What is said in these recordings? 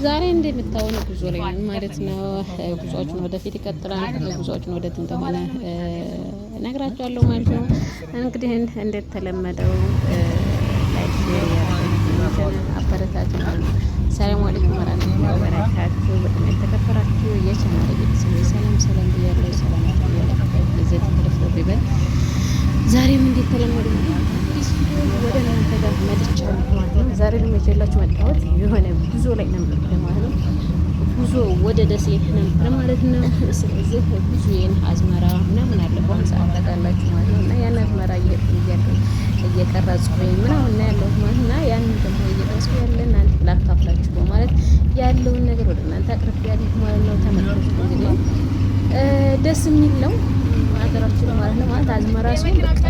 ዛሬ እንደምታውኑ ጉዞ ላይ ነን ማለት ነው። ጉዞአችን ወደፊት ይቀጥላል። ጉዞአችን ወዴት እንደሆነ እነግራችኋለሁ ማለት ነው። እንግዲህ እንደተለመደው ላይክ ሼር ያደረጋችሁ አበረታቱ። ሰላም አለይኩም ወራህመቱላሂ ወበረካቱ። በጣም የተከበራችሁ የቻናሌ ቤተሰቦች ሰላም ብያለሁ። ሰላማችሁ ለዘት ተረፍሮ ይበል። ዛሬም እንደተለመደው ወደ እናንተ ጋር መጥቻለሁ ማለት ነው። ዛሬ ደግሞ ይዤላችሁ መጣሁት የሆነ ጉዞ ላይ ነበር ማለት ነው። ጉዞ ወደ ደሴ ነበር ማለት ነው። ስለዚህ ጉዞዬን አዝመራ ምናምን አለ በአሁኑ ሰዓት ታውቃላችሁ ማለት ነው። እና ያን አዝመራ እየቀረጽኩ ምናምን ነው ያለሁት ማለት ነው። እና ያንን ደግሞ እየቀረጽኩ ያለን አንድ ላካፍላችሁ በማለት ያለውን ነገር ወደ እናንተ አቅርቤያለሁ ማለት ነው። ተመልከቱ እንግዲህ ደስ የሚል ነው ሀገራችን ማለት ነው። ማለት አዝመራ ሲሆን በቃ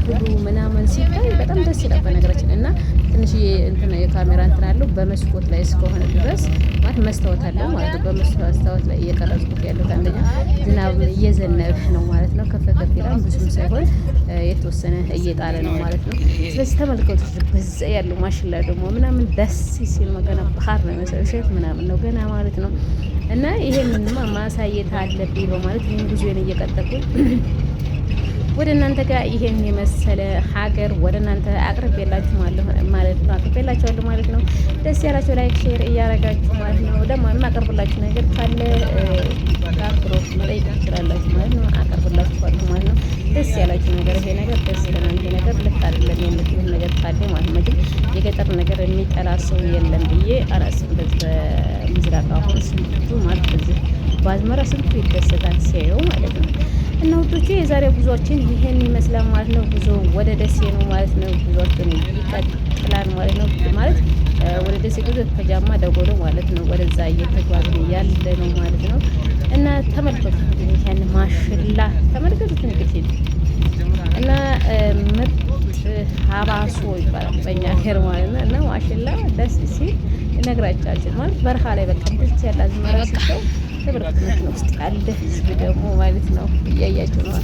እህሉ ምናምን ሲታይ በጣም ደስ ይላል በነገራችን። እና ትንሽዬ እንትን የካሜራ እንትን አለው በመስኮት ላይ እስከሆነ ድረስ ማለት መስታወት አለው ማለት ነው። በመስታወት ላይ እየቀረጽኩት ያለው አንደኛ ዝናብ እየዘነበ ነው ማለት ነው። ከፍ ይላል ብዙም ሳይሆን የተወሰነ እየጣለ ነው ማለት ነው። ስለዚህ ተመልከቱት። በዛ ያለው ማሽላ ደግሞ ምናምን ደስ ሲል ነው። ገና ባህር ነው መሰለሽ ምናምን ነው ገና ማለት ነው። እና ይሄንንማ ማሳየት አለብኝ በማለት ይሄን ጉዞዬን እየቀጠልኩ ወደ እናንተ ጋር ይሄን የመሰለ ሀገር ወደ እናንተ አቅርቤላችሁ ማለት ነው። አቅርቤላችኋለሁ ማለት ነው። ደስ ያላችሁ ላይክ ሼር እያረጋችሁ ማለት ነው። ደግሞ የማቀርብላችሁ ነገር ካለ በአክብሮት መጠየቅ ትችላላችሁ ማለት ነው። አቀርብላችኋለሁ ማለት ነው። ደስ ያላችሁ ነገር ይሄ ነገር ደስ ይለናል፣ ይሄ ነገር ልክ አይደለም የምትሉት ነገር ካለ ማለት ነው። ግን የገጠር ነገር የሚጠላ ሰው የለም ብዬ አላስብም። በዚህ በምስራቅ አሁን ስንቱ ማለት በዚህ በአዝመራ ስንቱ ይደሰታል ሲያየው ማለት ነው። እና ውዶቼ የዛሬ ጉዟችን ይሄን ይመስላል ማለት ነው። ጉዞ ወደ ደሴ ነው ማለት ነው። ጉዟችን ይቀጥላል ማለት ነው። ማለት ወደ ደሴ ጉዞ ከጃማ ደጎሎ ማለት ነው። ወደዛ እየተጓዝን ያለ ነው ማለት ነው። እና ተመልከቱ እንግዲህ ያን ማሽላ ተመልከቱት እንግዲህ እና ምርጥ ሀባሶ ይባላል በእኛ ሀገር ማለት ነው። እና ማሽላ ደስ ሲል እነግራችኋለሁ ማለት በረሃ ላይ በቃ ደስ ያለ አዝመራ ሲሰው ተብረክነት ነው ውስጥ ያለ ህዝብ ደግሞ ማለት ነው እያያችሁ ነው።